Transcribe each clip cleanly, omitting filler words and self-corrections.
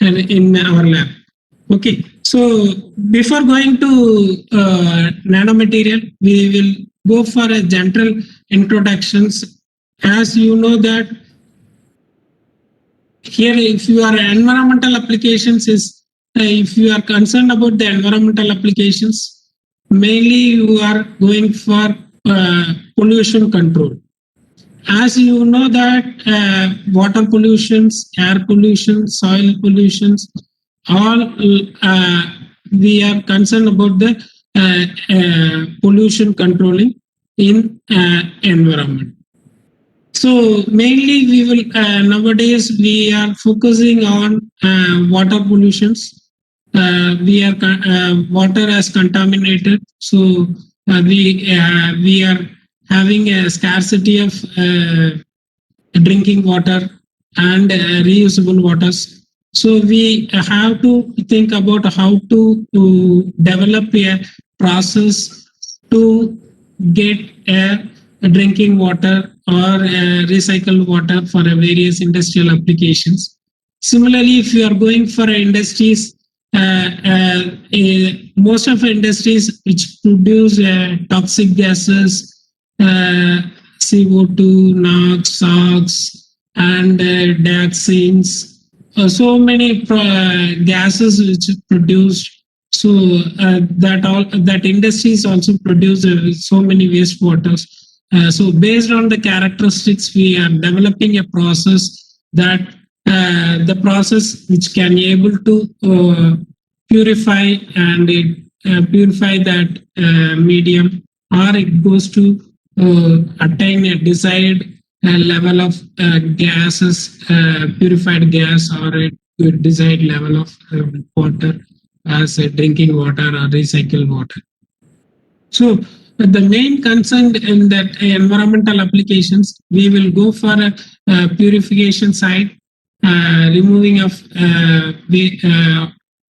in our lab. Okay, so before going to nanomaterial, we will go for a general introductions. As you know that here, if you are environmental applications is if you are concerned about the environmental applications, mainly you are going for pollution control. As you know that water pollutions, air pollution, soil pollutions, all we are concerned about the pollution controlling in environment. So mainly we will nowadays we are focusing on water pollutions. We are water as contaminated, so we are having a scarcity of drinking water and reusable waters. So we have to think about how to develop a process to get drinking water or recycled water for various industrial applications. Similarly, if you are going for industries, most of the industries which produce toxic gases, CO2, NOx, SOx, and dioxins, so many gases which produce. So that industries also produce so many wastewaters. So based on the characteristics, we are developing a process that the process which can be able to purify and purify that medium, or it goes to attain a desired level of gases, purified gas, or a desired level of water as drinking water or recycled water. So the main concern in that environmental applications, we will go for a purification side, removing of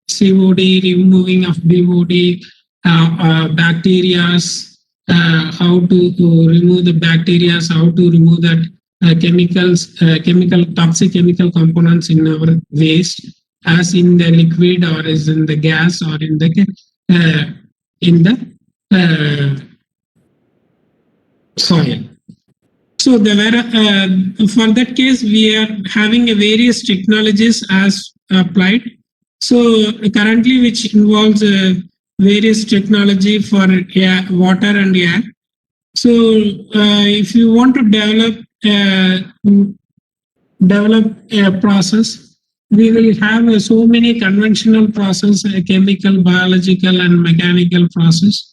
COD, removing of BOD, bacteria, how to remove the bacteria, how to remove that toxic chemical components in our waste, as in the liquid or as in the gas or in the soil. So for that case, we are having a various technologies as applied. So currently, which involves various technology for water and air. So if you want to develop a process, we will have so many conventional process, chemical, biological, and mechanical process.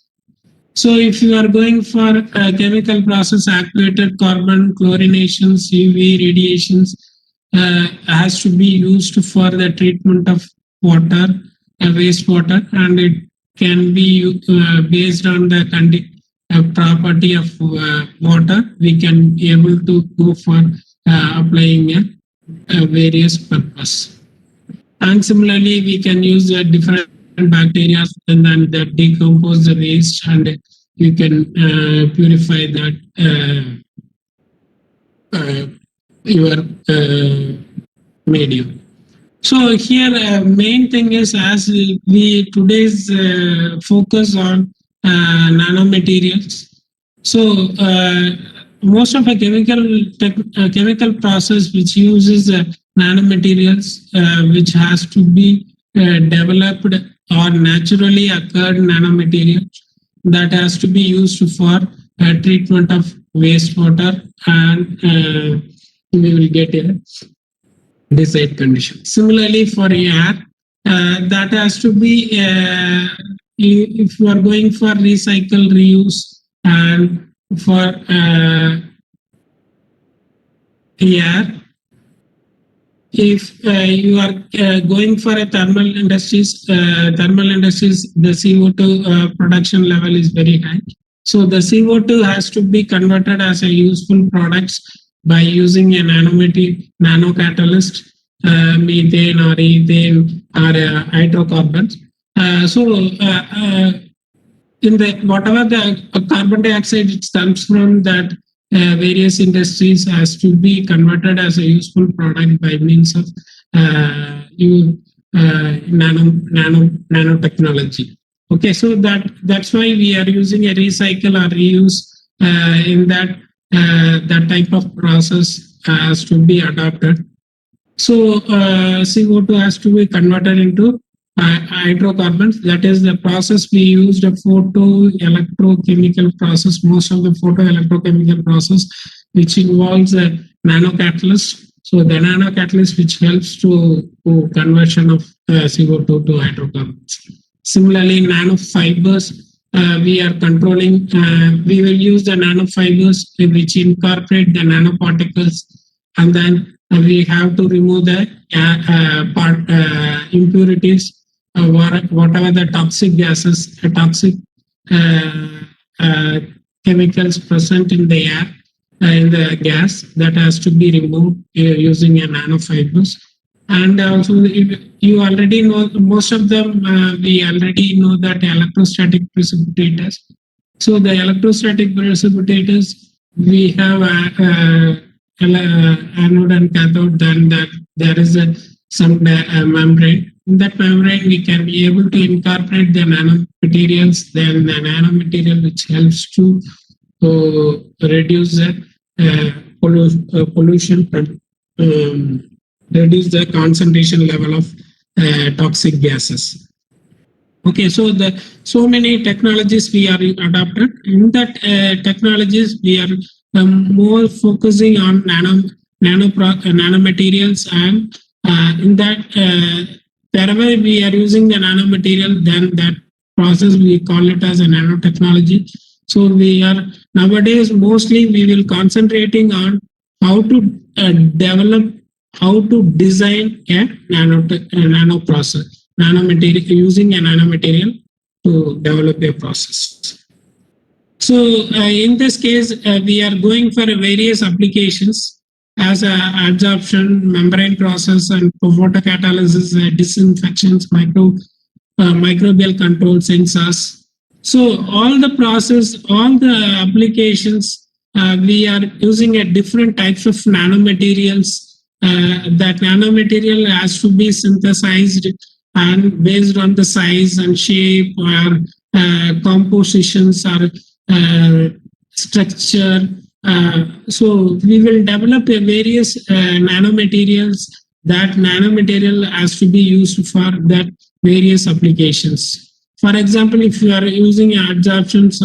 So if you are going for a chemical process, activated carbon, chlorinations, UV radiations has to be used for the treatment of water, wastewater, and it can be based on the property of water. We can be able to go for applying a various purpose. And similarly, we can use different bacteria and then that decompose the waste, and you can purify that your medium. So here main thing is, as we today's focus on nanomaterials. So most of a chemical process which uses nanomaterials, which has to be developed or naturally occurred nanomaterial that has to be used for treatment of wastewater, and we will get a desired condition. Similarly, for air, that has to be if you are going for recycle, reuse, and for air. If you are going for a thermal industries, the CO2 production level is very high. So the CO2 has to be converted as a useful products by using a nano catalyst, methane or ethane or hydrocarbons. So in the whatever the carbon dioxide it comes from that various industries has to be converted as a useful product by means of nanotechnology. Okay, so that's why we are using a recycle or reuse in that type of process has to be adopted. So CO2 has to be converted into hydrocarbons. That is the process we used, a photo-electrochemical process. Most of the photo-electrochemical process, which involves a nanocatalyst. So the nanocatalyst which helps to conversion of CO2 to hydrocarbons. Similarly, nanofibers, we are controlling, we will use the nanofibers which incorporate the nanoparticles, and then we have to remove the impurities, whatever the toxic gases, toxic uh, uh, chemicals present in the air, in the gas, that has to be removed using a nanofibers. And also, you already know most of them. We already know that electrostatic precipitators. So the electrostatic precipitators, we have anode and cathode. Then that there is some membrane. In that membrane, we can be able to incorporate the nanomaterials. Then the nanomaterial which helps to reduce the pollution, reduce the concentration level of toxic gases. Okay, so so many technologies we are adopted. In that technologies, we are more focusing on nanomaterials, and in that wherever we are using the nanomaterial, then that process we call it as a nanotechnology. So we are nowadays mostly we will concentrating on how to develop, how to design a nano process, nanomaterial, using a nanomaterial to develop a process. So in this case, we are going for various applications as absorption, membrane process, and photocatalysis, disinfections, microbial control sensors. So all the process, all the applications, we are using a different types of nanomaterials. That nanomaterial has to be synthesized, and based on the size and shape or compositions or structure. So we will develop a various nanomaterials. That nanomaterial has to be used for that various applications. For example, if you are using adsorptions,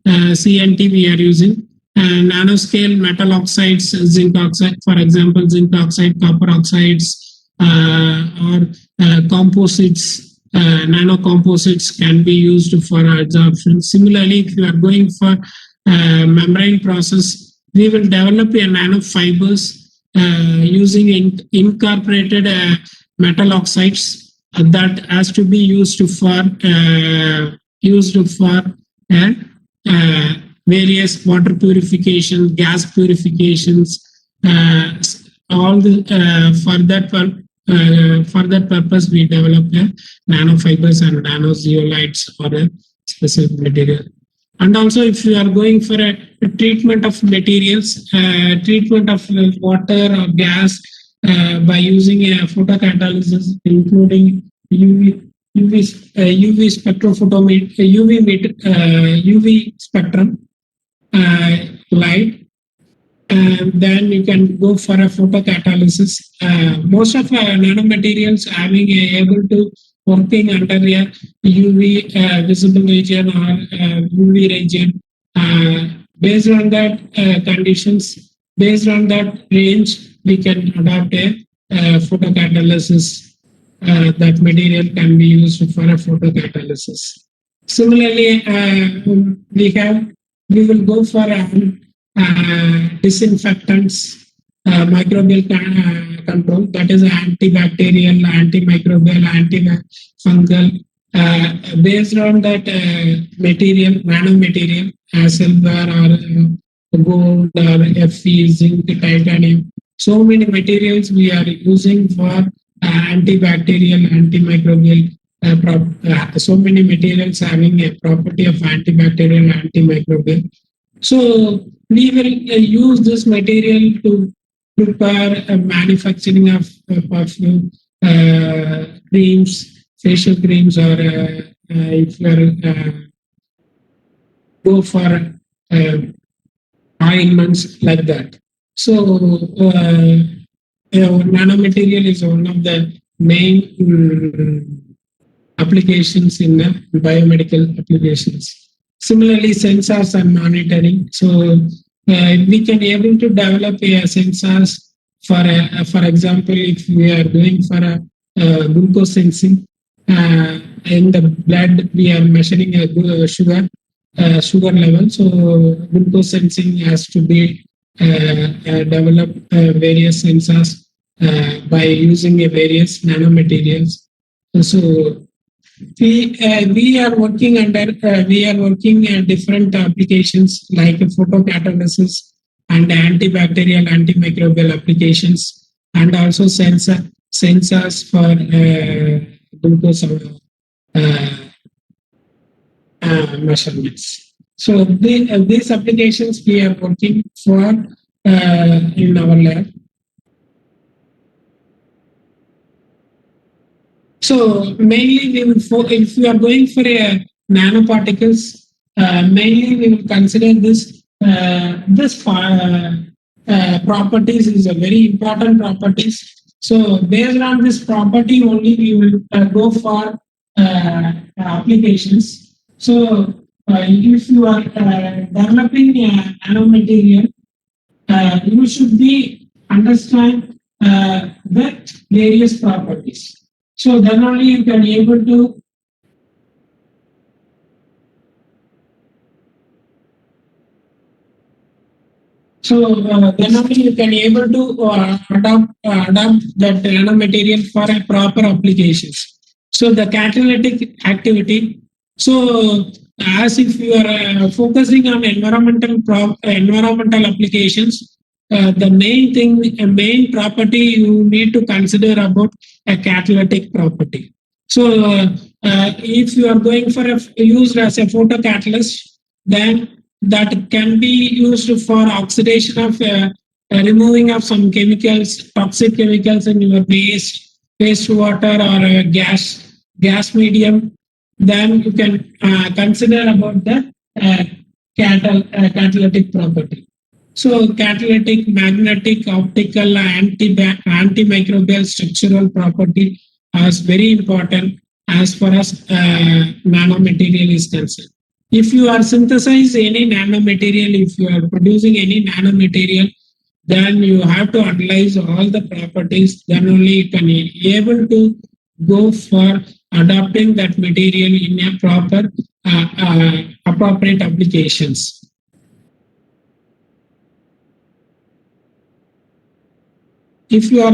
CNT, we are using nanoscale metal oxides, zinc oxide, for example, zinc oxide, copper oxides, or composites, nano composites can be used for adsorption. Similarly, if you are going for membrane process, we will develop a nanofibers using incorporated metal oxides that has to be used for various water purification, gas purifications, all the for that purpose we developed nanofibers and nanozeolites for a specific material. And also, if you are going for a treatment of materials, treatment of water or gas by using a photocatalysis, including UV spectrophotometer, UV spectrum light, and then you can go for a photocatalysis. Most of nanomaterials having able to working under a UV visible region or UV region. Based on that conditions, based on that range, we can adopt a photocatalysis. That material can be used for a photocatalysis. Similarly, we will go for disinfectants, microbial control, that is antibacterial, antimicrobial, antifungal. Based on that material, nanomaterial, silver or gold or Fe, zinc, titanium. So many materials we are using for antibacterial, antimicrobial. So many materials having a property of antibacterial, antimicrobial. So we will use this material to prepare a manufacturing of perfume, creams, facial creams, or if you are go for ointments like that. So nanomaterial is one of the main applications in biomedical applications. Similarly, sensors and monitoring. So we can able to develop sensors for example, if we are going for a glucose sensing in the blood, we are measuring a sugar level. So glucose sensing has to be developed various sensors by using a various nanomaterials. So we are working under we are working at different applications like photocatalysis and antibacterial, antimicrobial applications, and also sensors for glucose measurements. So these applications we are working for in our lab. So mainly we will, if we are going for a nanoparticles, mainly we will consider this properties is a very important properties. So based on this property only we will go for applications. So if you are developing a nanomaterial, you should be understand the various properties. So then only you can able to then only you can able to adopt that nanomaterial for a proper applications. So the catalytic activity. So as if you are focusing on environmental applications, the main thing, main property you need to consider about a catalytic property. So if you are going for used as a photocatalyst, then that can be used for oxidation of removing of some chemicals, toxic chemicals in your wastewater or gas medium. Then you can consider about the catalytic property. So catalytic, magnetic, optical, antimicrobial, structural property is very important as far as nanomaterial is concerned. If you are synthesize any nanomaterial, if you are producing any nanomaterial, then you have to analyze all the properties. Then only you can be able to go for adapting that material in a proper appropriate applications. If you are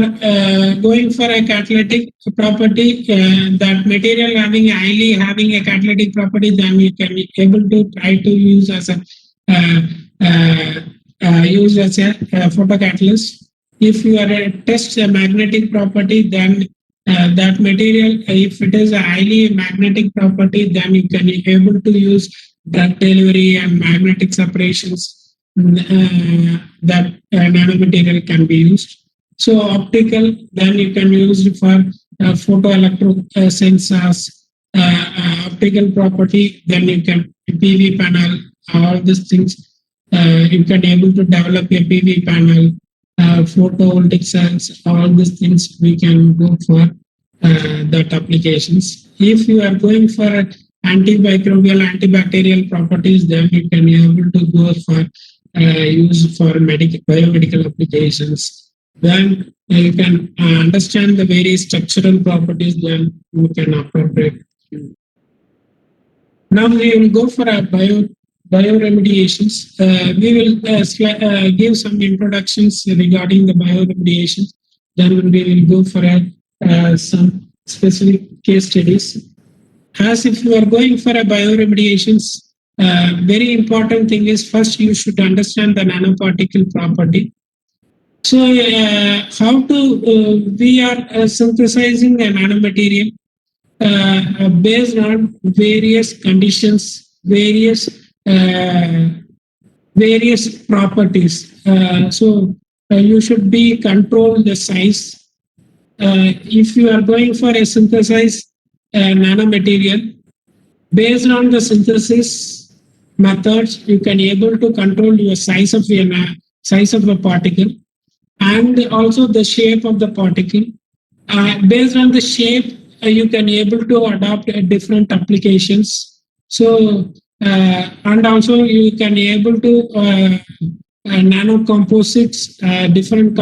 going for a catalytic property, that material highly having a catalytic property, then you can be able to try to use as a photocatalyst. If you are a test a magnetic property, then that material, if it is a highly magnetic property, then you can be able to use drug delivery and magnetic separations. That nanomaterial can be used. So optical, then you can use it for photoelectro sensors, optical property, then you can PV panel, all these things. You can able to develop a PV panel, photovoltaic cells, all these things we can go for that applications. If you are going for antimicrobial, antibacterial properties, then you can be able to go for use for biomedical applications. Then you can understand the various structural properties, then you can appropriate. Now we will go for a bioremediations. We will give some introductions regarding the bioremediations. Then we will go for some specific case studies. As if you are going for a bioremediations, very important thing is first you should understand the nanoparticle property. So how to we are synthesizing a nanomaterial based on various conditions, various properties. So you should be control the size, if you are going for a synthesized nanomaterial, based on the synthesis methods, you can able to control your size of a particle and also the shape of the particle. Based on the shape, you can able to adopt different applications. So and also you can able to nano composites, different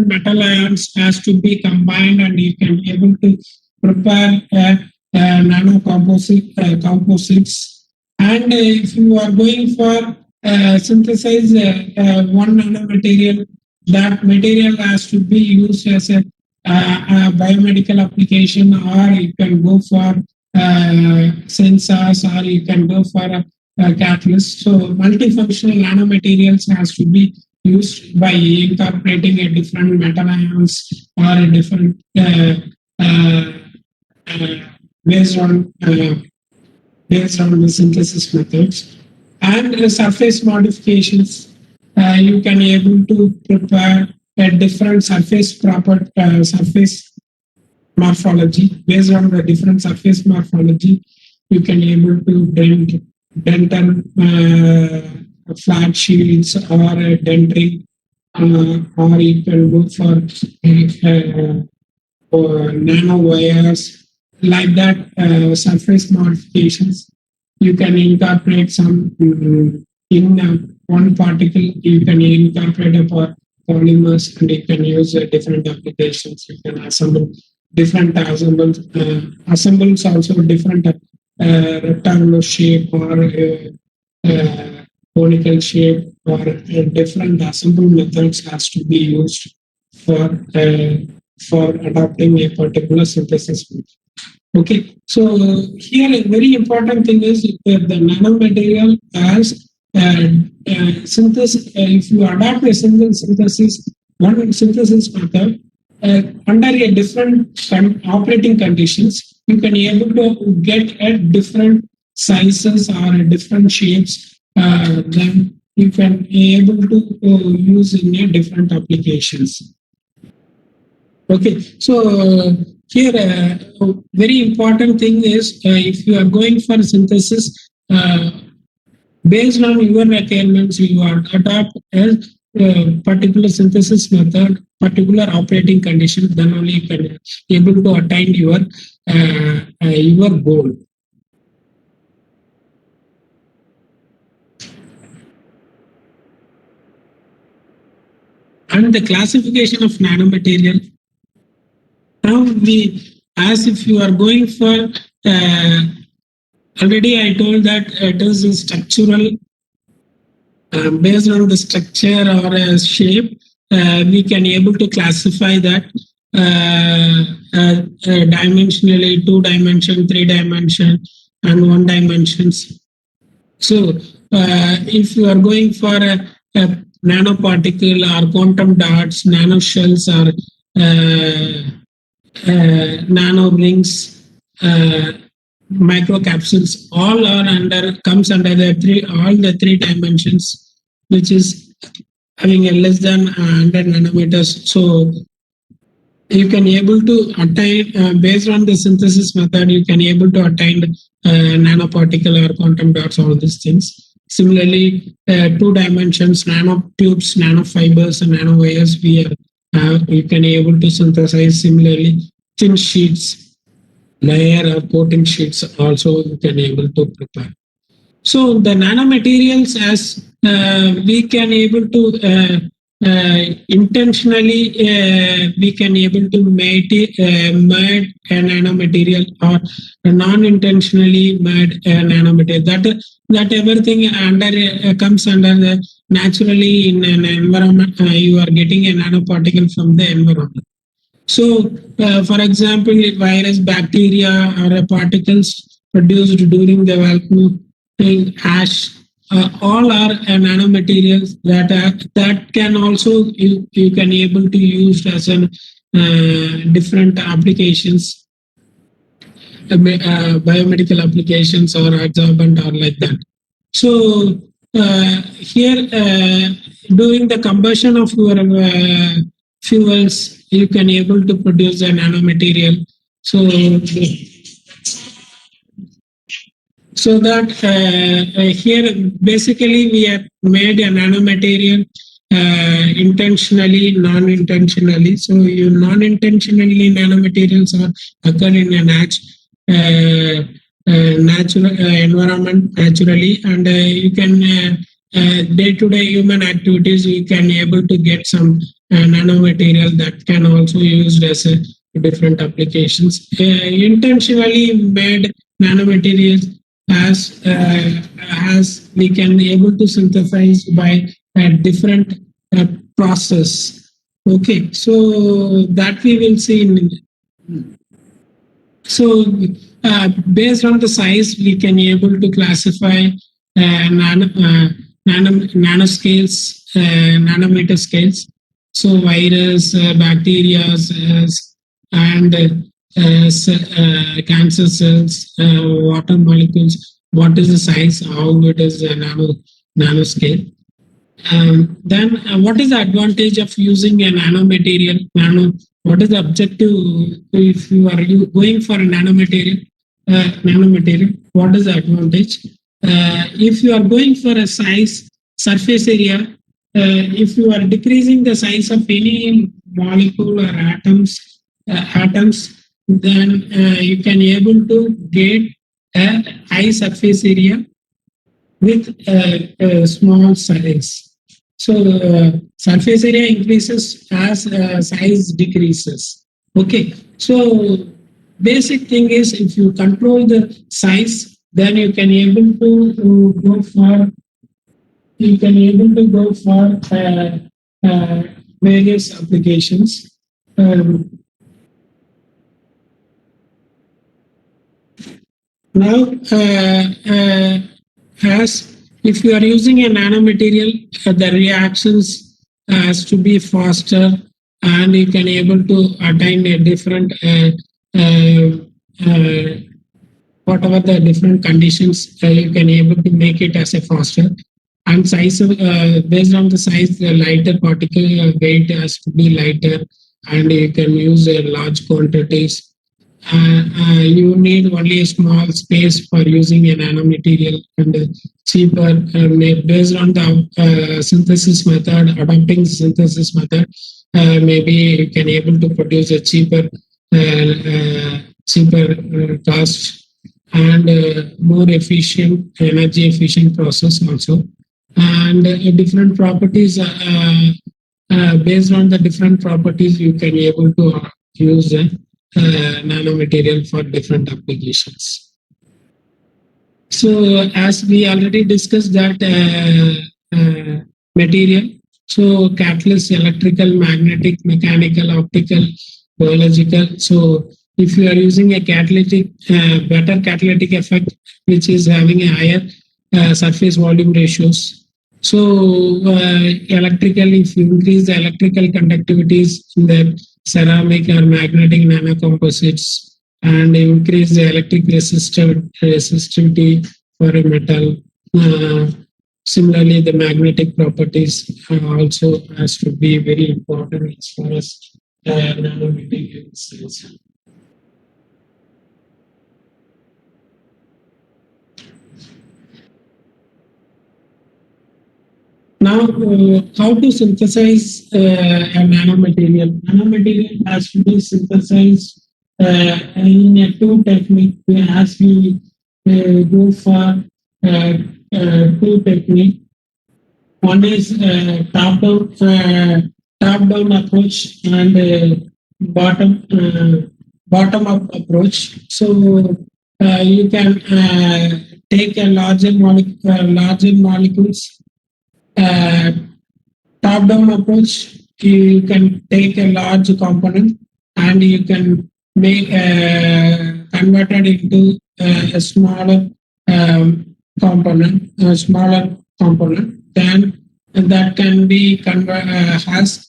metal ions has to be combined, and you can able to prepare nano composites. And if you are going for synthesize one nanomaterial, that material has to be used as a biomedical application, or you can go for sensors, or you can go for a catalyst. So multifunctional nanomaterials has to be used by incorporating a different metal ions or a different uh, uh, based on the synthesis methods and surface modifications. You can able to prepare a different surface morphology. Based on the different surface morphology, you can able to dental flat shields or a dentring, or you can go for nano wires, like that. Surface modifications, you can incorporate some in one particle. You can incorporate a polymers, and you can use different applications. You can assemble different assembles also different rectangular shape or conical shape, or different assemble methods has to be used for uh, for adopting a particular synthesis method. Okay, so here a very important thing is the nanomaterial as synthesis. If you adopt a single synthesis, one synthesis method under a different operating conditions, you can able to get at different sizes or different shapes. Then you can able to use in a different applications. Okay, so here very important thing is if you are going for synthesis, based on your requirements, you are adopt a particular synthesis method, particular operating condition, then only you can able to attain your goal. And the classification of nanomaterial. Now as if you are going for, already I told that it is a structural, based on the structure or a shape, we can able to classify that dimensionally, 2 dimension, 3 dimension, and 1 dimensions. So if you are going for a nanoparticle or quantum dots, nano shells, or nano rings, microcapsules, all are comes under all the 3 dimensions, which is having a less than 100 nanometers. So you can able to attain, based on the synthesis method, you can able to attain nanoparticle or quantum dots, all these things. Similarly, 2 dimensions, nanotubes, nanofibers, and nanowires, you can able to synthesize. Similarly, thin sheets, layer or coating sheets also you can able to prepare. So the nanomaterials, as we can able to intentionally we can able to made a nanomaterial, or non-intentionally made a nanomaterial. That everything comes under the naturally in an environment. You are getting a nanoparticle from the environment. So, for example, virus, bacteria, or particles produced during the volcano ash, all are nanomaterials that can also you can able to use as an different applications, biomedical applications, or adsorbent, or like that. So here, during the combustion of your fuels, you can able to produce a nanomaterial. So so that here basically we have made a nanomaterial intentionally, non-intentionally. So you non-intentionally nanomaterials are occur in a natural environment naturally, and you can day-to-day human activities you can able to get some nanomaterial that can also used as a different applications. Intentionally made nanomaterials as we can able to synthesize by a different process. Okay, so that we will see in. So based on the size, we can able to classify nanoscales, nanometer scales. So virus, bacteria, and cancer cells, water molecules. What is the size? How it is a nanoscale? Then what is the advantage of using a nanomaterial? What is the objective if you are going for a nanomaterial? What is the advantage? If you are going for a size, surface area, if you are decreasing the size of any molecule or atoms, then you can able to get a high surface area with a small size. So surface area increases as size decreases. Okay. So basic thing is if you control the size, then you can able to go for various applications. Now, as if you are using a nanomaterial, the reactions has to be faster, and you can able to attain a different whatever the different conditions, you can able to make it as a faster. And size based on the size, the lighter particle weight has to be lighter, and you can use large quantities. You need only a small space for using a nanomaterial, and cheaper based on the synthesis method, adopting synthesis method. Maybe you can able to produce a cheaper cost and more efficient, energy efficient process also, and different properties. Based on the different properties, you can able to use nanomaterial for different applications. So as we already discussed that material, so catalyst, electrical, magnetic, mechanical, optical, biological. So if you are using a catalytic, better catalytic effect, which is having a higher surface volume ratios. So electrical, if you increase the electrical conductivities in the ceramic or magnetic nanocomposites, and increase the electric resistivity for a metal. Similarly, the magnetic properties also has to be very important as far as nanomaterials is. Now, how to synthesize a nanomaterial? Nanomaterial has to be synthesized in a two technique. As we go for two technique. One is top down approach, and bottom up approach. So you can take a larger molecules. Top down approach, you can take a large component and you can make converted into a smaller component. Then that can be has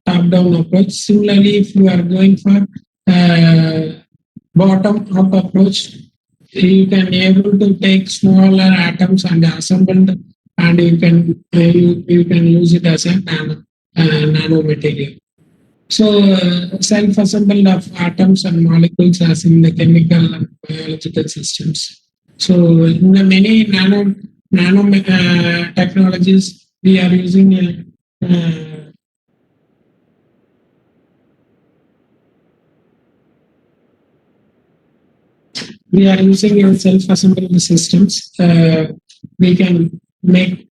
top down approach. Similarly, if you are going for bottom up approach, you can able to take smaller atoms and assemble them, and you can use it as a nanomaterial. So, self-assembled of atoms and molecules as in the chemical and biological systems. So, in the many nano technologies, we are using self-assembled systems. We can make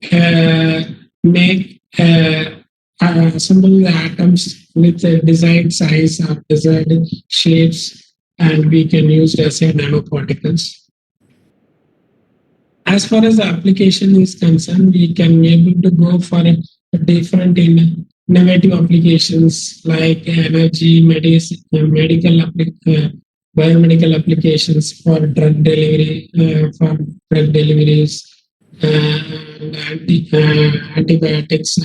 assemble the atoms with a desired size or desired shapes, and we can use it as a nanoparticles. As far as the application is concerned, we can be able to go for a different innovative applications like energy, biomedical applications for drug delivery, for drug deliveries, and antibiotics,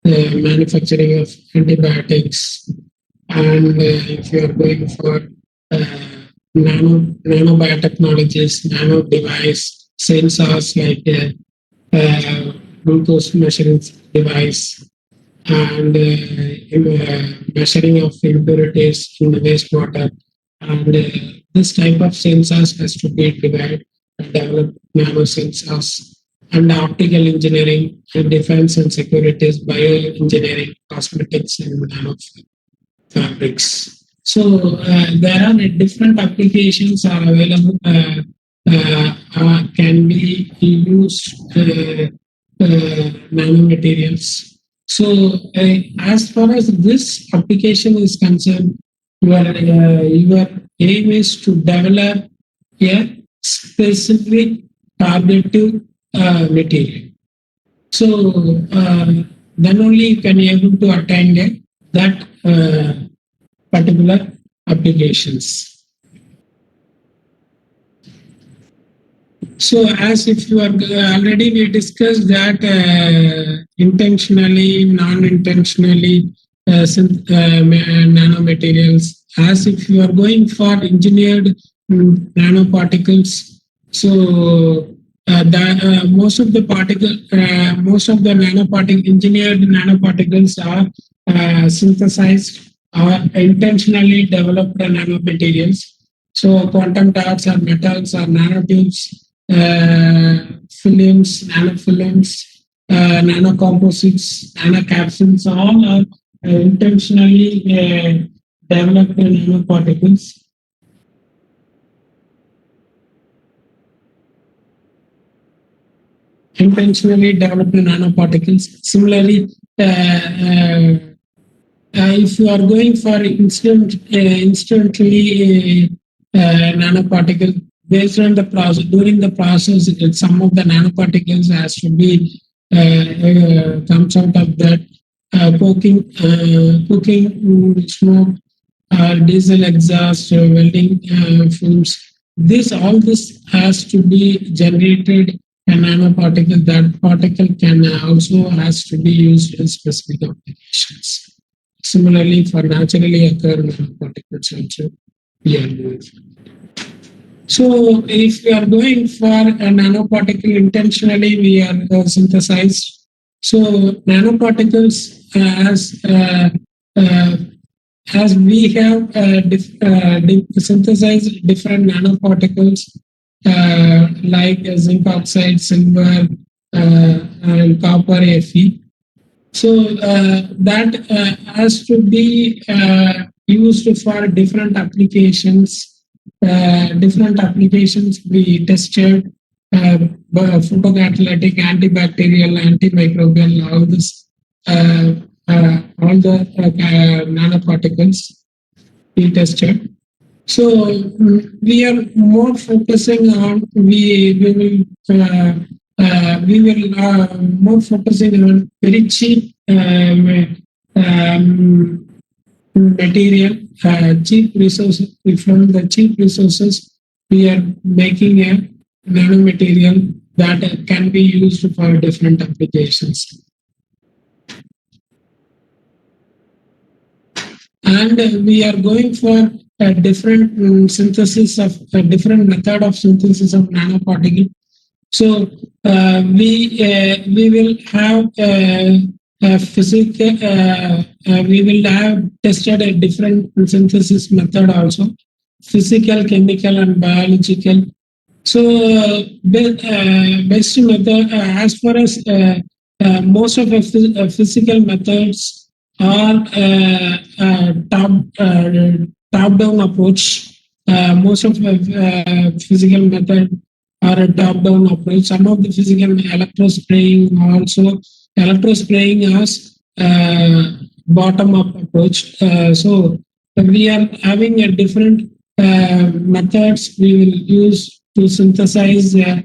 manufacturing of antibiotics, and if you are going for nanobiotechnologies, nano device, sensors like glucose measuring device, and measuring of impurities in the wastewater. And this type of sensors has to be developed nano sensors. And optical engineering, and defense and securities, bioengineering, cosmetics, and nano fabrics. So there are different applications are available, can be used nanomaterials. So as far as this application is concerned, your aim is to develop a specific targeted material. So then only you can be able to attain that particular applications. So, as if you are already we discussed that intentionally, non-intentionally, nanomaterials. As if you are going for engineered nanoparticles, so most of the engineered nanoparticles are synthesized or intentionally developed nanomaterials. So quantum dots or metals or nanotubes, films, nanofilms, nanocomposites, nanocapsules, all are intentionally developed nanoparticles. Intentionally developed nanoparticles. Similarly, if you are going for instantly nanoparticle, based on the process, during the process, some of the nanoparticles has to be comes out of that cooking smoke, diesel exhaust, welding fumes. All this has to be generated a nanoparticle. That particle can also has to be used in specific applications. Similarly, for naturally occurring nanoparticles also, we are doing. So, if we are going for a nanoparticle intentionally, we are synthesized. So, nanoparticles as we have synthesized different nanoparticles like zinc oxide, silver, and copper, Fe. So that has to be used for different applications. Different applications we tested photocatalytic, antibacterial, antimicrobial, all the nanoparticles we tested. So we are more focusing on we will more focusing on very cheap material, cheap resources. From the cheap resources, we are making a nanomaterial that can be used for different applications. And we are going for a different synthesis of a different method of synthesis of nanoparticle. So we will have a physical we will have tested a different synthesis method also, physical, chemical, and biological. So, best method, as far as most of the physical methods are top down approach. Most of the physical method are a top down approach. Some of the physical electrospraying also electrospraying as bottom up approach. So we are having a different methods we will use to synthesize uh,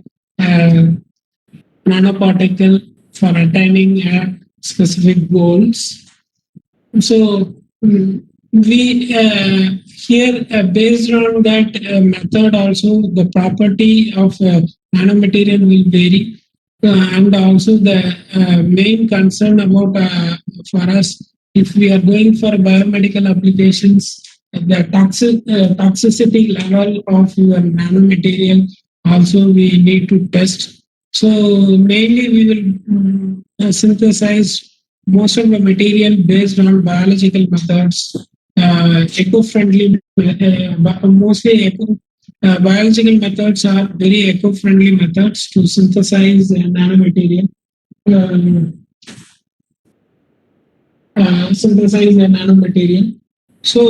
nanoparticle for attaining specific goals. So we here based on that method also the property of nanomaterial will vary, and also the main concern about for us if we are going for biomedical applications, the toxicity level of your nanomaterial also we need to test. So mainly we will synthesize most of the material based on biological methods, eco-friendly, mostly biological methods are very eco-friendly methods to synthesize nanomaterial. Um, Synthesize a nanomaterial. So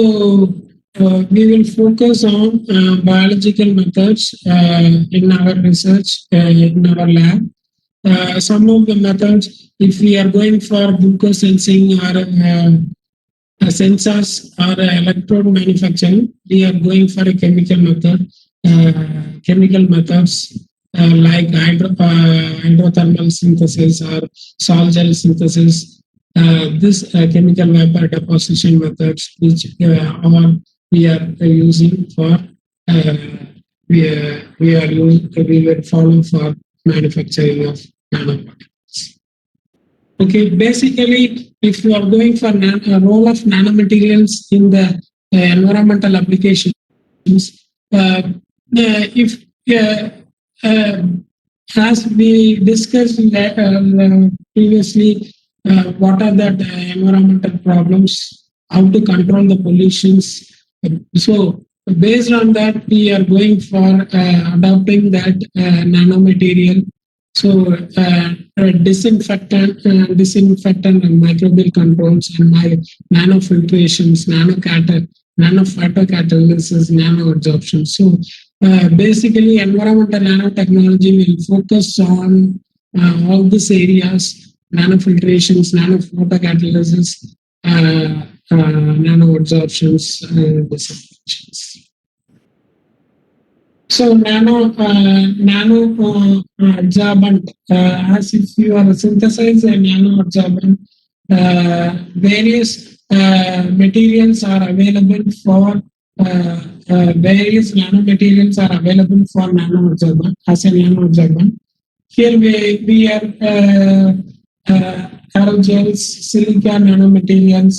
we will focus on biological methods in our research in our lab. Some of the methods, if we are going for glucose sensing or sensors or electrode manufacturing, we are going for a chemical method, chemical methods like hydrothermal synthesis or sol gel synthesis. This chemical vapor deposition methods, which we are using for we will follow for manufacturing of nanoparticles. Okay, basically, if you are going for a role of nanomaterials in the environmental applications, if uh, uh, as we discussed previously, what are the environmental problems, how to control the pollutions. So based on that, we are going for adopting that nanomaterial. So disinfectant and microbial controls and nanofiltrations, nanophytocatalysis, nano absorption. So basically, environmental nanotechnology will focus on all these areas: nanofiltrations, nanophytocatalysis, nano absorptions, disinfections. So nano adsorbent, as if you are synthesize a nano adsorbent, various materials are available for various nanomaterials are available for nano adsorbent as a nano adsorbent. Here we are aerogels, silica nanomaterials,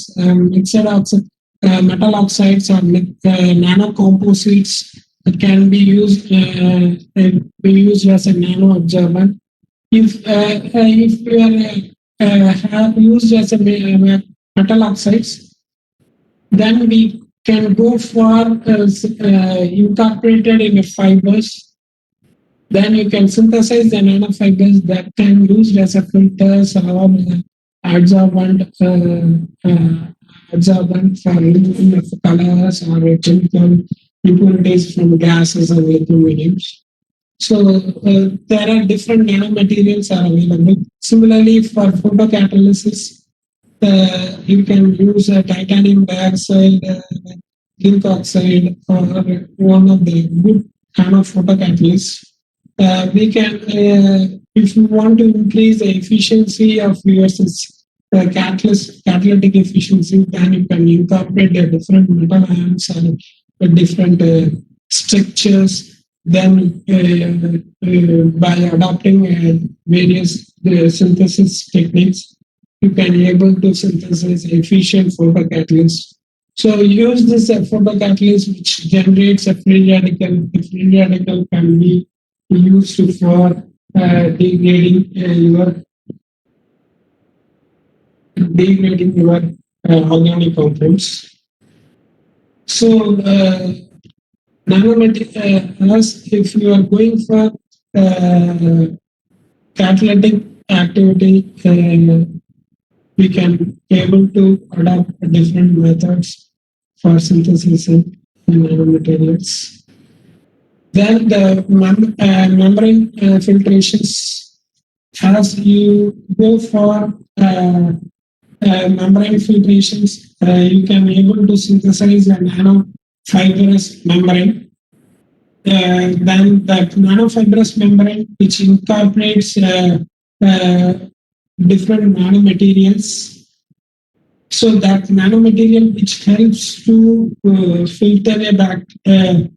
mixed oxide, metal oxides or nano composites can be used as a nano absorbent. If you are used as a metal oxides, then we can go for incorporated in fibers. Then you can synthesize the nanofibers that can be used as a filters or adsorbent, adsorbent for removing of colors or chemical impurities from gases or vacuum mediums. So there are different nanomaterials are available. Similarly, for photocatalysis, you can use titanium dioxide, zinc oxide, or one of the good kind of photocatalysts. We can, if you want to increase the efficiency of your catalytic efficiency, then you can incorporate the different metal ions and different structures. Then by adopting various synthesis techniques, you can be able to synthesize efficient photocatalyst. So use this photocatalyst which generates a free radical. The free radical can be used for degrading your organic compounds. So, as if you are going for catalytic activity, we can able to adopt different methods for synthesis in nanomaterials. Then the membrane filtrations, as you go for membrane filtrations, you can able to synthesize a nanofibrous membrane. Then that nanofibrous membrane, which incorporates different nanomaterials. So that nanomaterial which helps to filter a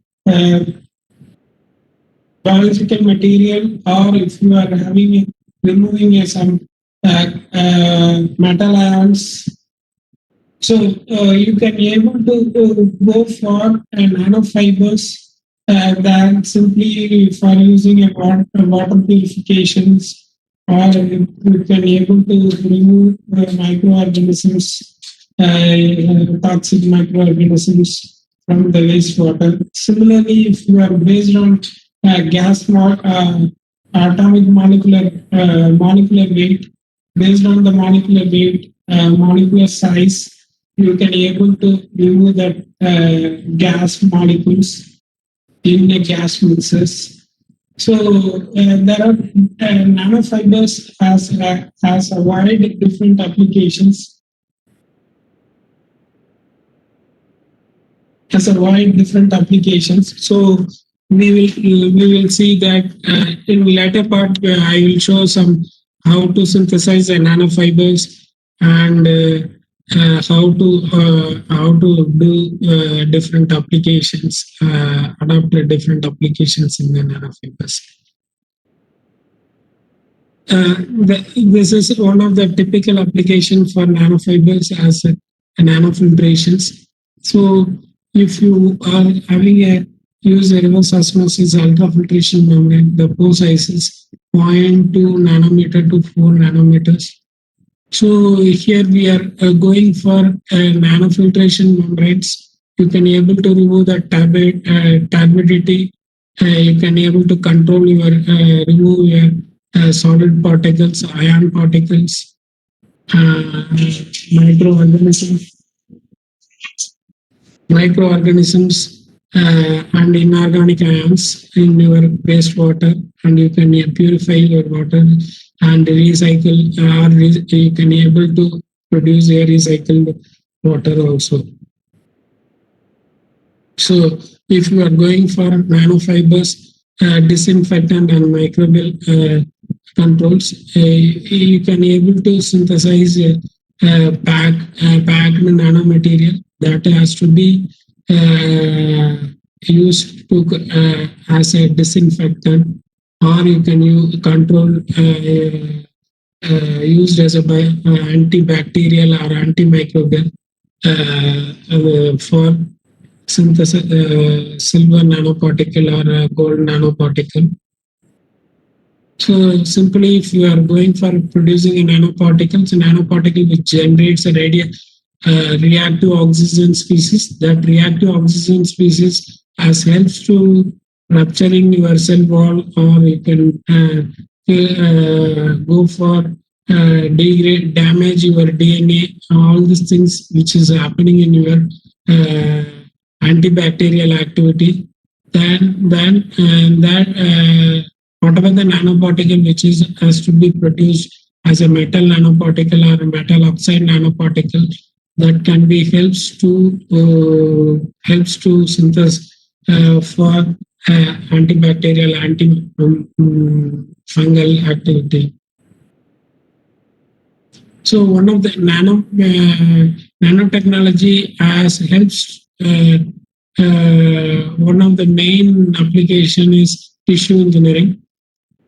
biological material, or if you are having removing some metal ions, so you can able to go for nanofibers than simply for using a water purifications, or you can able to remove microorganisms, toxic microorganisms from the wastewater. Similarly, if you are based on atomic molecular weight, based on the molecular weight, molecular size, you can able to remove that gas molecules in the gas mixes. So there are nanofibers has a wide different applications. Has a wide different applications. So we will see that in the later part I will show some how to synthesize the nanofibers, and how to do different applications, adopt different applications in the nanofibers. This is one of the typical application for nanofibers as nanofiltrations. So if you are having a use a reverse osmosis ultrafiltration membrane, the pore size is 0.2 nanometer to 4 nanometers. So here we are going for nanofiltration membranes. You can able to remove the turbidity. You can able to control your remove your solid particles, ion particles, microorganisms, and inorganic ions in your wastewater, and you can purify your water and recycle, or you can able to produce a recycled water also. So if you are going for nanofibers, disinfectant and microbial controls, you can able to synthesize packed nanomaterial that has to be used to as a disinfectant, or you can use control used as a antibacterial or antimicrobial for synthesis, silver nanoparticle or gold nanoparticle. So simply, if you are going for producing a nanoparticle which generates a reactive oxygen species, that reactive oxygen species has helps to rupturing your cell wall, or you can go for degrade, damage your DNA, all these things which is happening in your antibacterial activity. Then that whatever the nanoparticle which is has to be produced as a metal nanoparticle or a metal oxide nanoparticle, that can be helps to synthesize for antibacterial, fungal activity. So one of the nanotechnology helps. One of the main application is tissue engineering.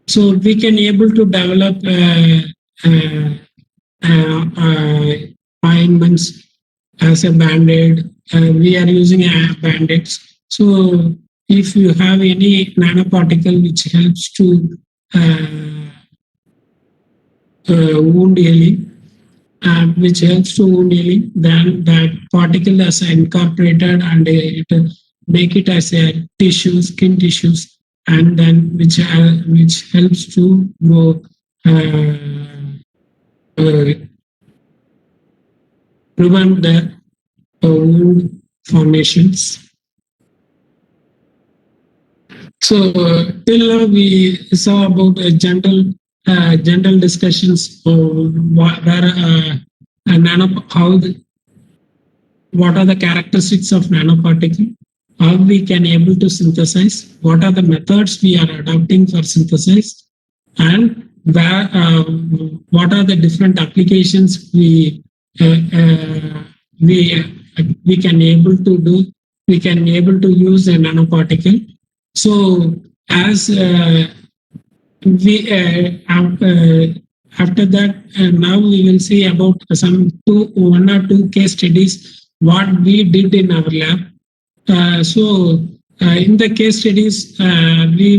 So we can able to develop ointments as a band-aid. We are using band-aids. So if you have any nanoparticle which helps to wound healing, which helps to wound healing. Then that particle is incorporated and it make it as a tissue, skin tissues, and then which helps to grow. Uh, Prevent the wound formations. So till now we saw about general discussions on where how what are the characteristics of nanoparticle, how we can able to synthesize, what are the methods we are adopting for synthesis, and where what are the different applications uh, uh, we we can able to do. We can able to use a nanoparticle. So as we after that, now we will see about one or two case studies what we did in our lab. In the case studies, we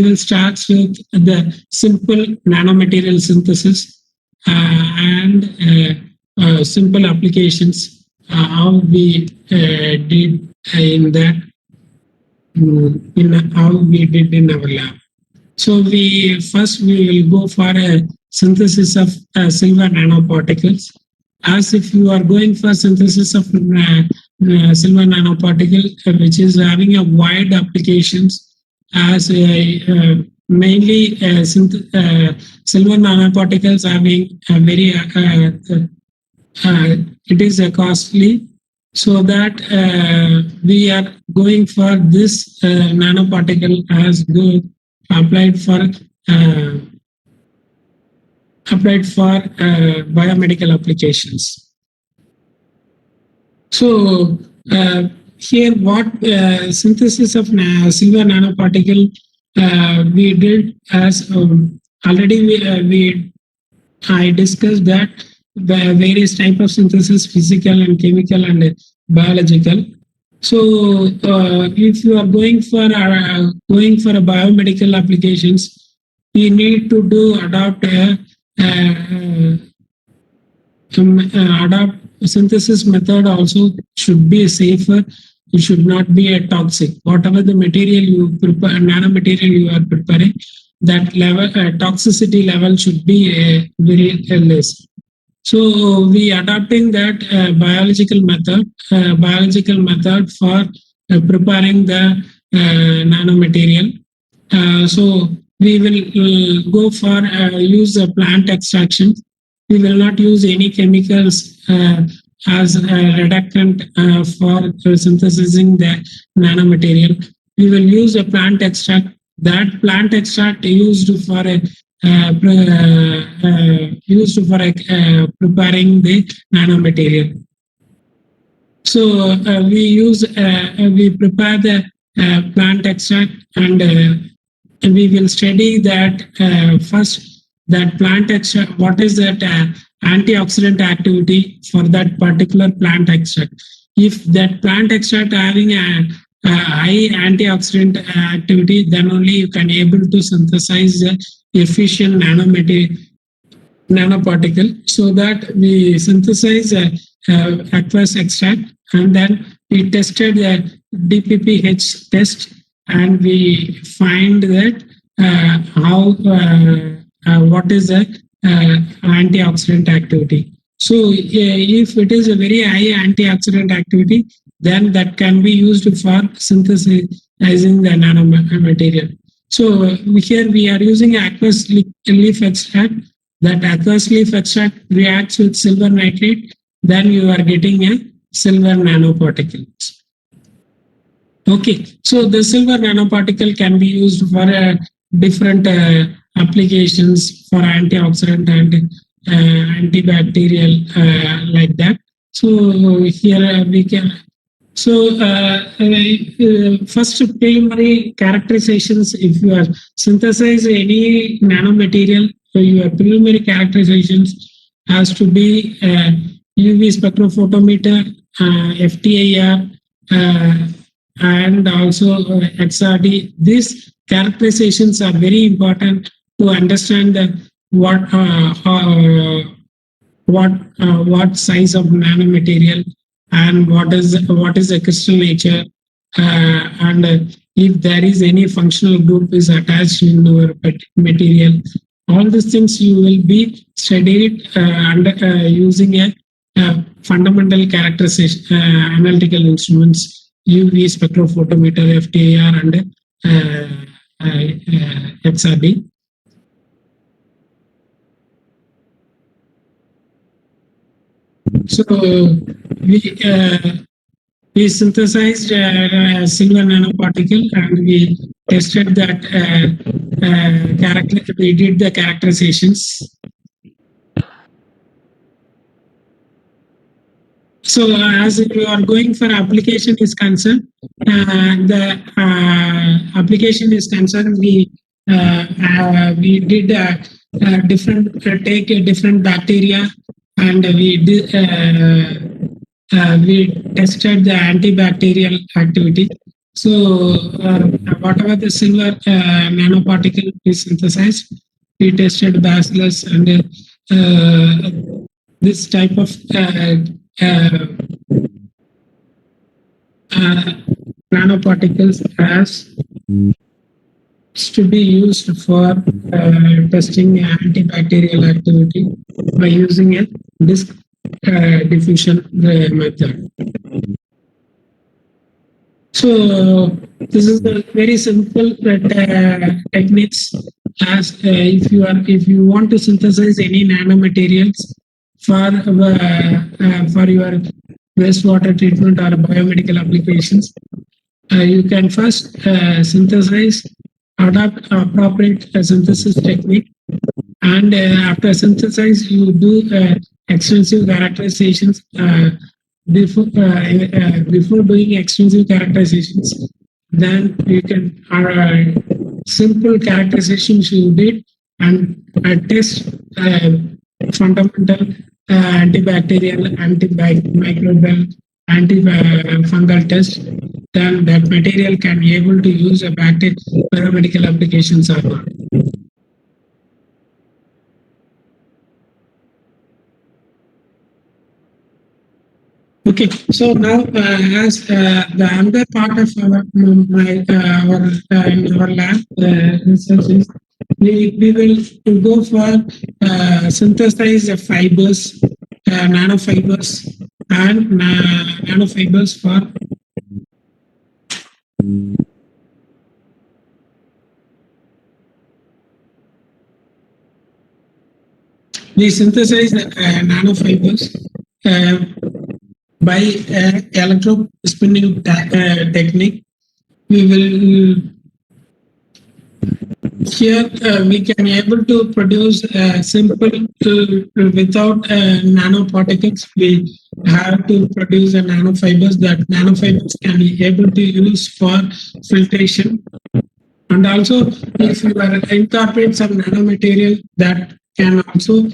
will start with the simple nanomaterial synthesis and simple applications. How we did in that in how we did in our lab. So we will go for a synthesis of silver nanoparticles. As if you are going for synthesis of silver nanoparticle, which is having a wide applications as mainly silver nanoparticles having a very it is costly, so that we are going for this nanoparticle as good applied for uh, biomedical applications. So here, what synthesis of silver nanoparticle we did as already we I discussed that the various type of synthesis, physical and chemical and biological. So if you are going for a biomedical applications, we need to do adopt a adopt synthesis method also should be safer. It should not be a toxic. Whatever the material you prepare, nanomaterial you are preparing, that level toxicity level should be very less. So we adopting that biological method for preparing the nanomaterial. So we will go for use a plant extraction. We will not use any chemicals as a reductant for synthesizing the nanomaterial. We will use a plant extract. That plant extract used for a preparing the nanomaterial. So we prepare the plant extract, and we will study that first, that plant extract, what is that antioxidant activity for that particular plant extract. If that plant extract having a high antioxidant activity, then only you can able to synthesize the efficient nanoparticle. So that we synthesize aqueous extract, and then we tested the DPPH test, and we find that how what is the antioxidant activity. So if it is a very high antioxidant activity, then that can be used for synthesizing the nanomaterial. So here we are using aqueous leaf extract. That aqueous leaf extract reacts with silver nitrate, then you are getting a silver nanoparticles. Okay, so the silver nanoparticle can be used for different applications for antioxidant and antibacterial like that. So here we can. So first preliminary characterizations, if you are synthesize any nanomaterial, so your preliminary characterizations has to be UV spectrophotometer, FTIR, and also XRD. These characterizations are very important to understand what what size of nanomaterial, and what is the crystal nature, and if there is any functional group is attached in your material. All these things you will be studied using a fundamental characterization analytical instruments, UV spectrophotometer, FTIR, and XRD. So we synthesized a silver nanoparticle, and we tested that character. We did the characterizations. So as you are going for application is concerned, the application is concerned, we did different take a different bacteria, and we tested the antibacterial activity. So whatever the silver nanoparticle is synthesized, we tested bacillus and this type of nanoparticles as to be used for testing antibacterial activity by using a disk diffusion method. So this is the very simple techniques. As if you want to synthesize any nanomaterials for your wastewater treatment or biomedical applications, you can first synthesize, adopt appropriate synthesis technique, and after synthesize, you do extensive characterizations. Before doing extensive characterizations, then you can simple characterizations you did, and test fundamental antibacterial, antimicrobial, antifungal test. Then that material can be able to use a biomedical applications or not. Okay, so now as the other part of our lab research is, we will go for synthesize the fibers, nanofibers, and nanofibers for we synthesize nanofibers by electro spinning technique. We will here we can able to produce simple without nanoparticles. We have to produce a nanofibers. That nanofibers can be able to use for filtration, and also if you are incorporate some nanomaterial, that can also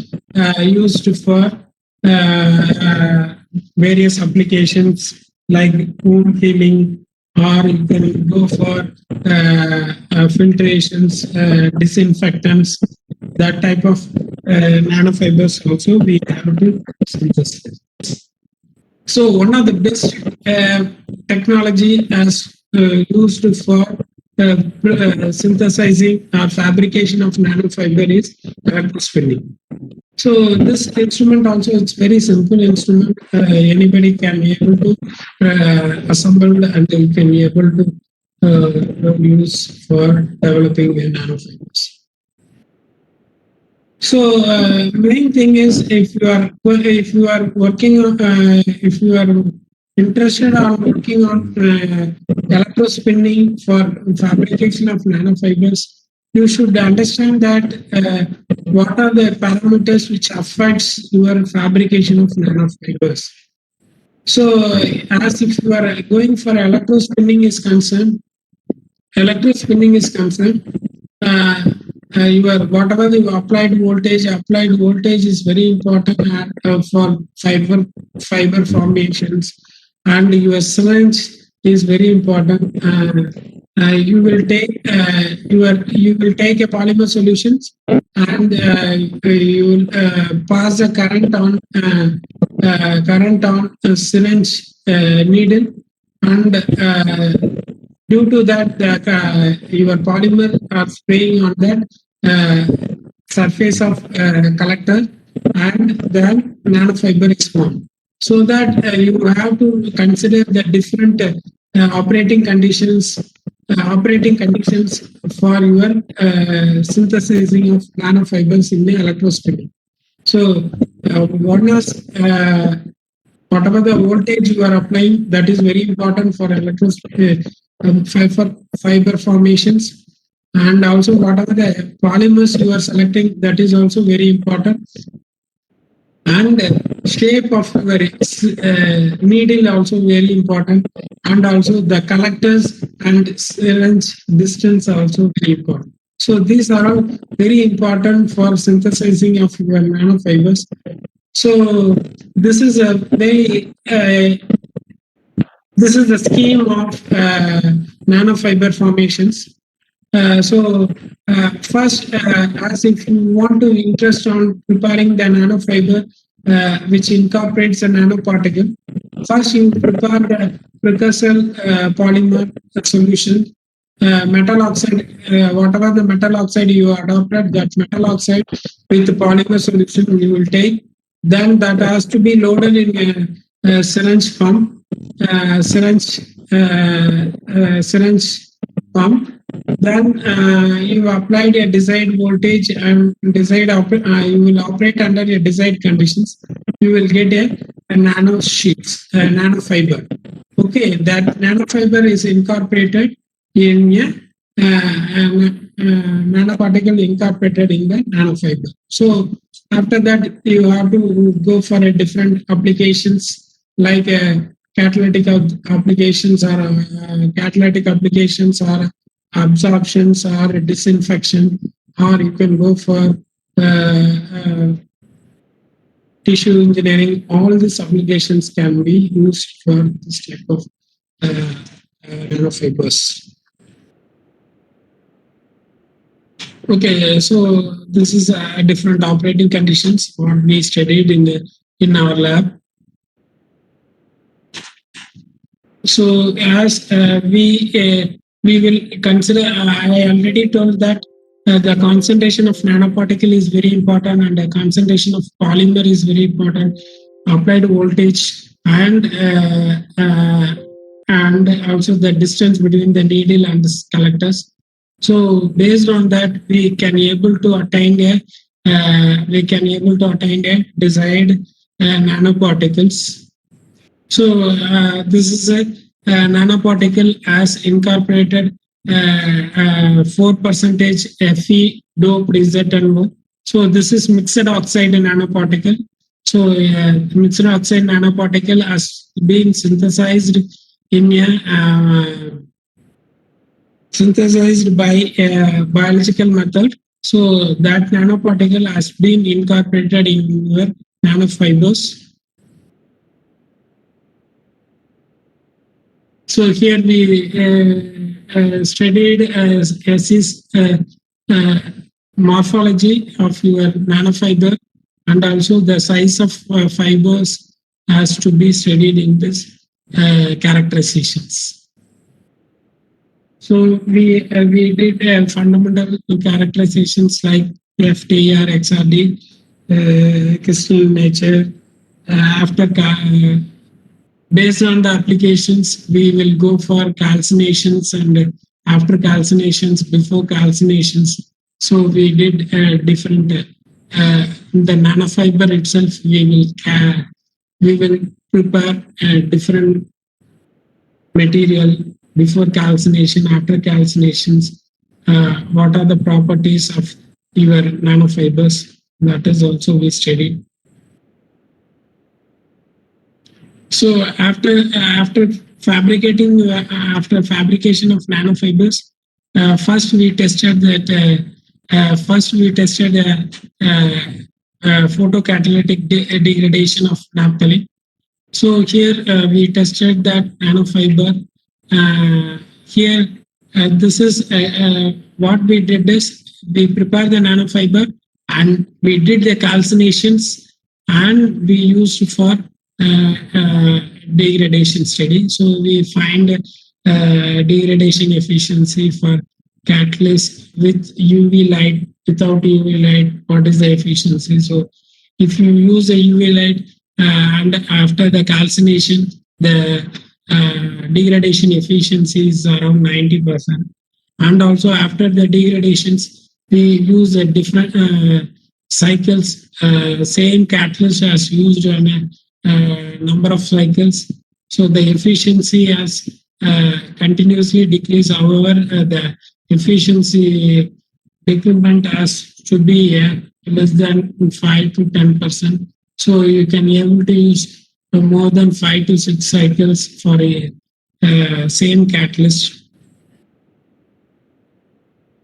used for various applications like wound healing, or you can go for filtrations, disinfectants. That type of nanofibers also we have to synthesize. So one of the best technology as used for synthesizing or fabrication of nanofiber is electrospinning. So this instrument also, it's very simple instrument. Anybody can be able to assemble, and you can be able to use for developing nanofibers. So main thing is, if you are working on if you are interested on working on electrospinning for fabrication of nanofibers, you should understand that what are the parameters which affects your fabrication of nanofibers. So as if you are going for electrospinning is concerned, your whatever the applied voltage is very important for fiber formations, and your strength is very important. you will take a polymer solutions, and you will pass the current on a syringe needle, and due to that your polymer are spraying on that surface of collector, and then nanofiber is formed. So that you have to consider the different operating conditions for your synthesizing of nanofibers in the electrospinning. So one is whatever the voltage you are applying, that is very important for fiber formations, and also whatever the polymers you are selecting, that is also very important, and shape of your needle also very important, and also the collectors and syringe distance are also very important. So these are all very important for synthesizing of your nanofibers. So this is a very this is the scheme of nanofiber formations. First, as if you want to interest on preparing the nanofiber, which incorporates a nanoparticle, first you prepare the precursor polymer solution, metal oxide, whatever the metal oxide you adopted, that metal oxide with the polymer solution you will take. Then that has to be loaded in a syringe pump, syringe pump. Then you applied a desired voltage and you will operate under a desired conditions. You will get a nano sheets, a nanofiber. Okay, that nanofiber is incorporated in a nanoparticle incorporated in the nanofiber. So after that, you have to go for a different applications like catalytic applications or absorptions or disinfection, or you can go for tissue engineering. All these applications can be used for this type of nanofibers. Okay, so this is different operating conditions what we studied in our lab. So as we will consider, I already told that the concentration of nanoparticle is very important, and the concentration of polymer is very important. Applied voltage and also the distance between the needle and the collectors. So based on that, we can able to attain a desired nanoparticles. So this is a nanoparticle as incorporated 4% Fe doped ZnO. So this is mixed oxide nanoparticle. So mixed oxide nanoparticle has been synthesized in a synthesized by a biological method. So that nanoparticle has been incorporated in your nanofibers. So here we studied morphology of your nanofiber, and also the size of fibers has to be studied in this characterizations. So we did fundamental characterizations like FTR, XRD, crystal nature. After based on the applications, we will go for calcinations and after calcinations, before calcinations. So we did different. The nanofiber itself, we will prepare a different material before calcination, after calcinations. What are the properties of your nanofibers? That is also we studied. So after fabrication of nanofibers, first we tested photocatalytic degradation of naphthalene. So here we tested that nanofiber. Here This is what we did is we prepared the nanofiber and we did the calcinations and we used for degradation study. So we find degradation efficiency for catalyst with UV light, without UV light, what is the efficiency? So if you use a UV light and after the calcination, the degradation efficiency is around 90%. And also after the degradations, we use a different cycles, same catalyst as used on a number of cycles. So the efficiency has continuously decreased. However, the efficiency decrement has should be less than 5 to 10%. So you can be able to use more than 5 to 6 cycles for a same catalyst.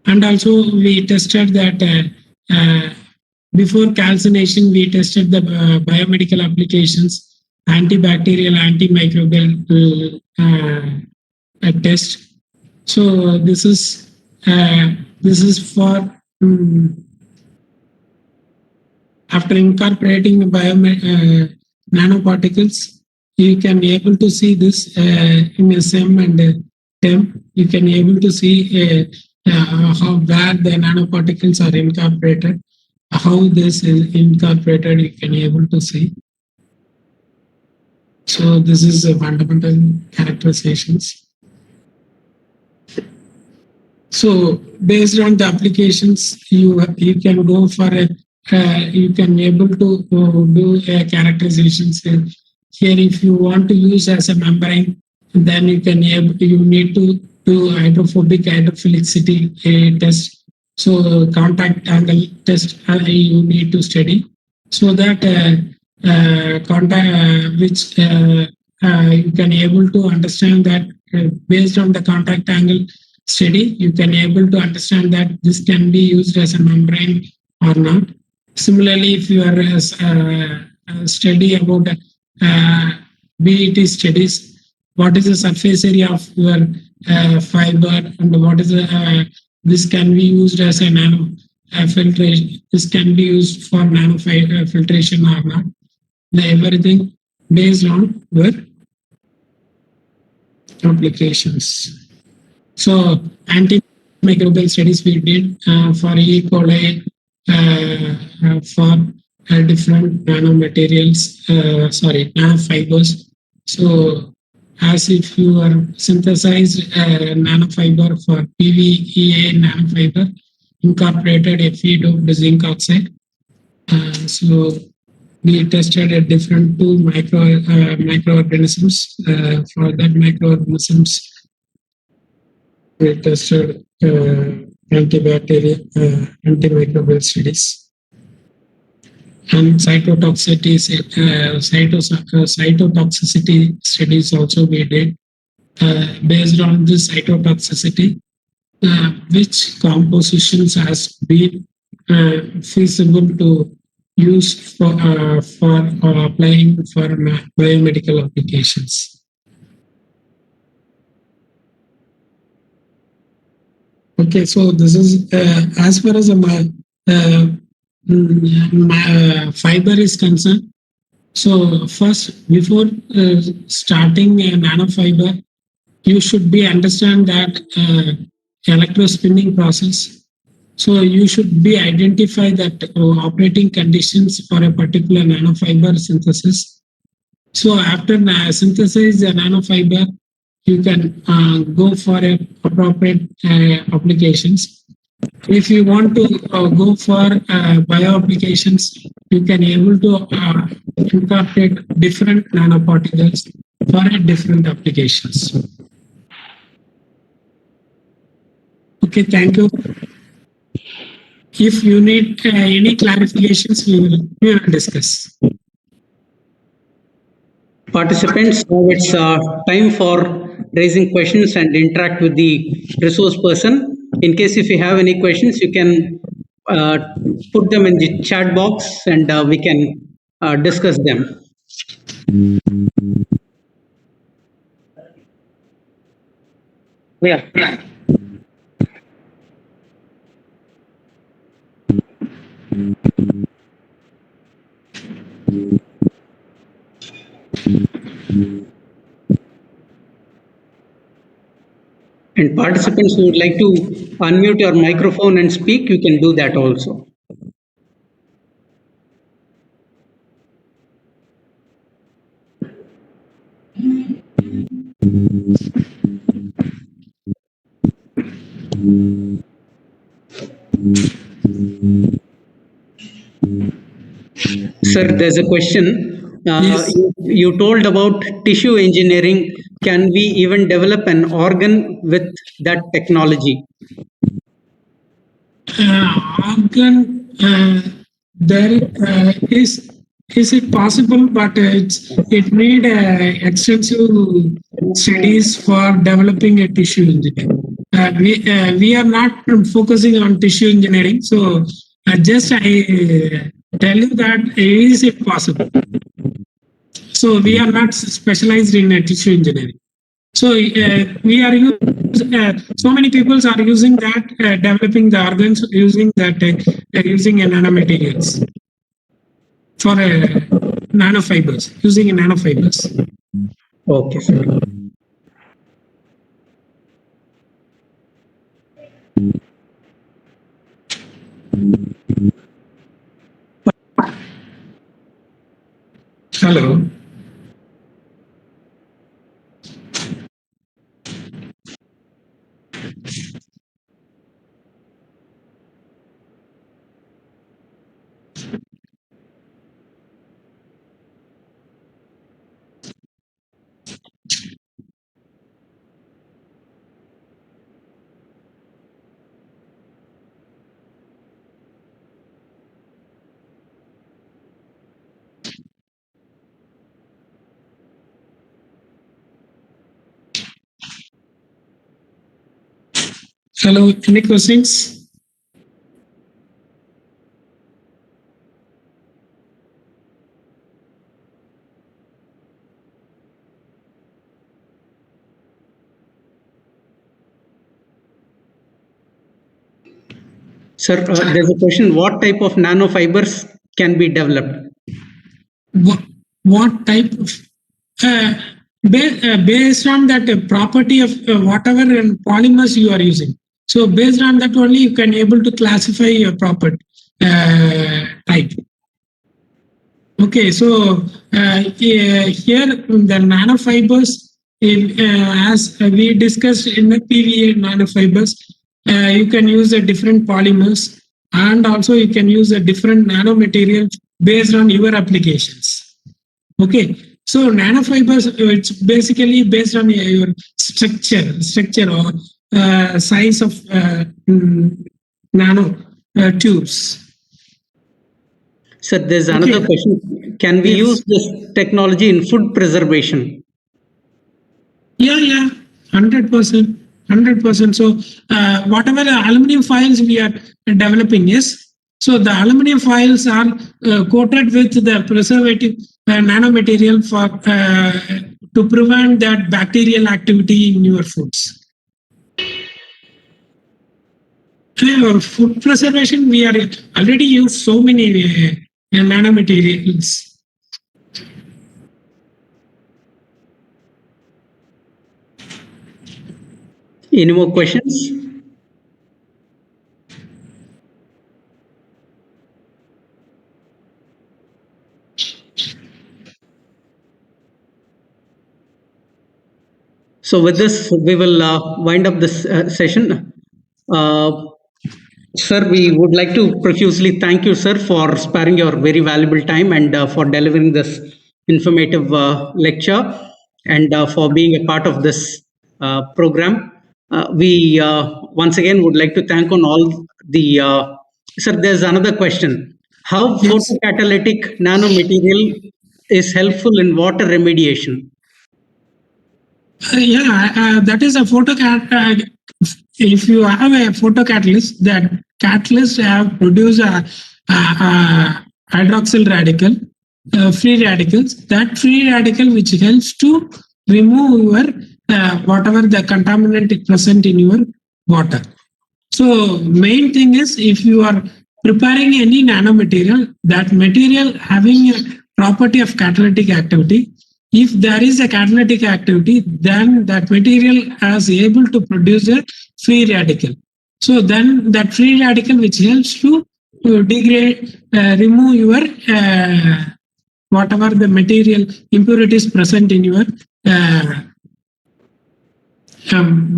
And also we tested that before calcination, we tested the biomedical applications, antibacterial, antimicrobial test. So this is for after incorporating the nanoparticles, you can be able to see this in SEM and TEM. You can be able to see how where the nanoparticles are incorporated, how this is incorporated. You can be able to see. So this is a fundamental characterizations. So based on the applications, you can go for a you can able to do a characterizations here. If you want to use as a membrane, then you need to do hydrophobic hydrophilicity test. So contact angle test you need to study so that contact which you can able to understand that based on the contact angle study, you can able to understand that this can be used as a membrane or not. Similarly, if you are study about BET studies, what is the surface area of your fiber and what is the this can be used as a nano filtration. This can be used for nano filtration or not. Everything based on your applications. So antimicrobial studies we did for E. coli, for different nanomaterials, nanofibers. So as if you are synthesized nanofiber for PVEA nanofiber, incorporated Fe doped zinc oxide. So we tested a different two microorganisms. For that microorganisms, we tested antibacterial, antimicrobial studies. And cytotoxicity studies also we did. Based on this cytotoxicity, which compositions has been feasible to use for applying for biomedical applications. Okay, so this is as far as my fiber is concerned. So first, before starting a nanofiber, you should be understand that electrospinning process. So you should be identify that operating conditions for a particular nanofiber synthesis. So after synthesize the nanofiber, you can go for a appropriate applications. If you want to go for bio applications, you can able to incorporate different nanoparticles for different applications. Okay, thank you. If you need any clarifications, we will discuss. Participants, now it's time for raising questions and interact with the resource person. In case if you have any questions, you can put them in the chat box and we can discuss them. Yeah. And participants who would like to unmute your microphone and speak, you can do that also. Sir, there's a question. Yes. You told about tissue engineering. Can we even develop an organ with that technology? Organ, there is it possible, but it need extensive studies for developing a tissue engineering. We are not focusing on tissue engineering, so just I tell you that is it possible. So we are not specialized in tissue engineering. So we are so many people are using that, developing the organs using that, using a nanomaterials for nanofibers, using nanofibers. Okay, sir. Hello. Hello. Any questions? Sir, there's a question. What type of nanofibers can be developed? What type of uh, based on that property of whatever polymers you are using. So based on that only you can able to classify your proper type. Okay, so here the nanofibers, as we discussed in the PVA nanofibers, you can use a different polymers, and also you can use a different nanomaterial based on your applications. Okay, so nanofibers, it's basically based on your structure or size of nano tubes. Sir, there's another Okay. question. Can we Yes. use this technology in food preservation? Yeah, 100%, 100%. So whatever aluminum foils we are developing, yes. So the aluminum foils are coated with the preservative nanomaterial for to prevent that bacterial activity in your foods. For food preservation, we are already use so many nanomaterials. Any more questions? So with this, we will wind up this session. Uh, Sir, we would like to profusely thank you, sir, for sparing your very valuable time and for delivering this informative lecture and for being a part of this program. We once again would like to thank on all the. Sir, there's another question. How Yes. photocatalytic nanomaterial is helpful in water remediation? Yeah, that is a if you have a photocatalyst, that catalyst have produced a hydroxyl radical, free radicals. That free radical which helps to remove your whatever the contaminant is present in your water. So main thing is if you are preparing any nanomaterial, that material having a property of catalytic activity, if there is a catalytic activity, then that material is able to produce a free radical. So then that free radical which helps to degrade, remove your whatever the material impurities present in your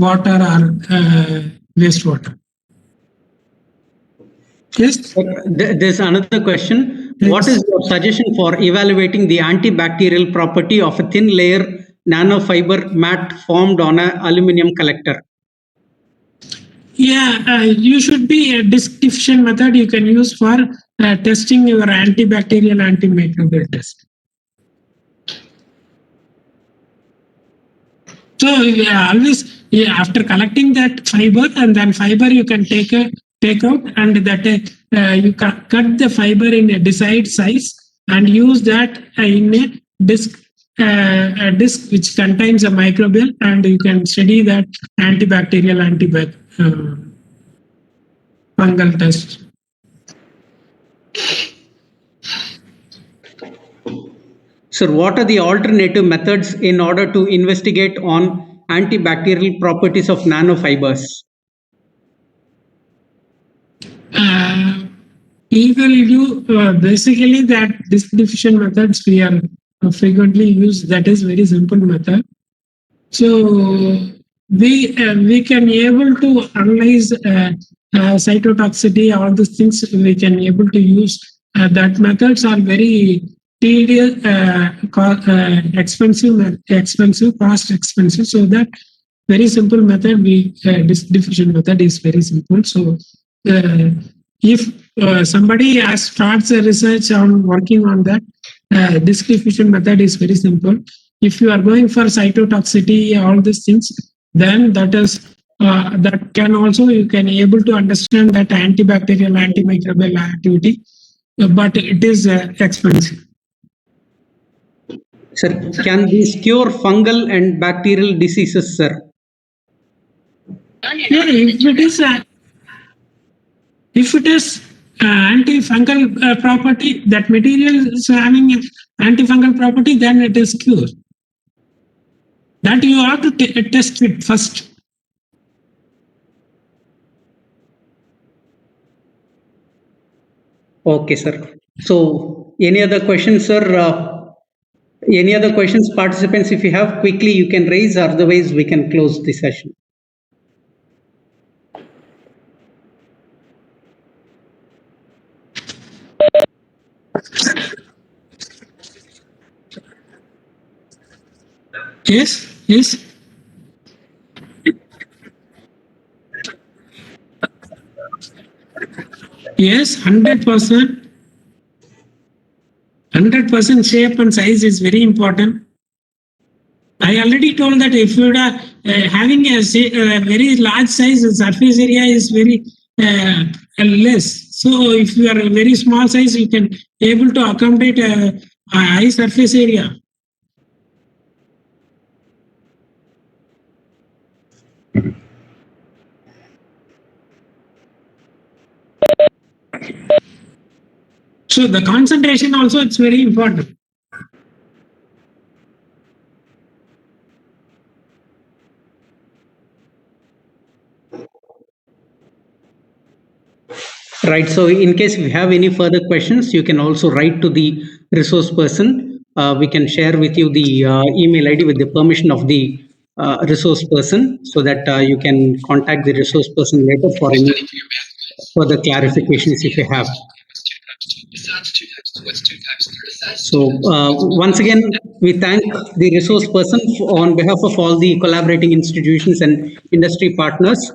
water or wastewater. Yes. There's another question. What is your suggestion for evaluating the antibacterial property of a thin layer nanofiber mat formed on an aluminum collector? Yeah, you should be a disk diffusion method you can use for testing your antibacterial, antimicrobial test. So always after collecting that fiber, and then fiber you can take out, and that you cut the fiber in a desired size and use that in a disc which contains a microbial, and you can study that antibacterial, fungal test. Sir, what are the alternative methods in order to investigate on antibacterial properties of nanofibers? We will do basically that disk diffusion methods we are frequently use. That is very simple method. So we can able to analyze cytotoxicity, all these things we can able to use. That methods are very tedious, expensive, cost expensive. So that very simple method, disk diffusion method is very simple. So if somebody starts a research on working on that, disk diffusion method is very simple. If you are going for cytotoxicity, all these things, then that is that can also you can able to understand that antibacterial, antimicrobial activity, but it is expensive. Sir, can these cure fungal and bacterial diseases, sir? Yeah, if it is antifungal property, that material is having antifungal property, then it is cure. That you have to test it first. Okay, sir. So, any other questions, sir? Any other questions, participants? If you have, quickly you can raise, otherwise we can close the session. Yes, yes. Yes, 100%. 100% shape and size is very important. I already told that if you are having a very large size, the surface area is very less. So if you are a very small size, you can able to accommodate a high surface area. So the concentration also it's very important. Right. So, in case you have any further questions, you can also write to the resource person. We can share with you the email ID with the permission of the resource person, so that you can contact the resource person later for any further clarifications if you have. So, once again, we thank the resource person on behalf of all the collaborating institutions and industry partners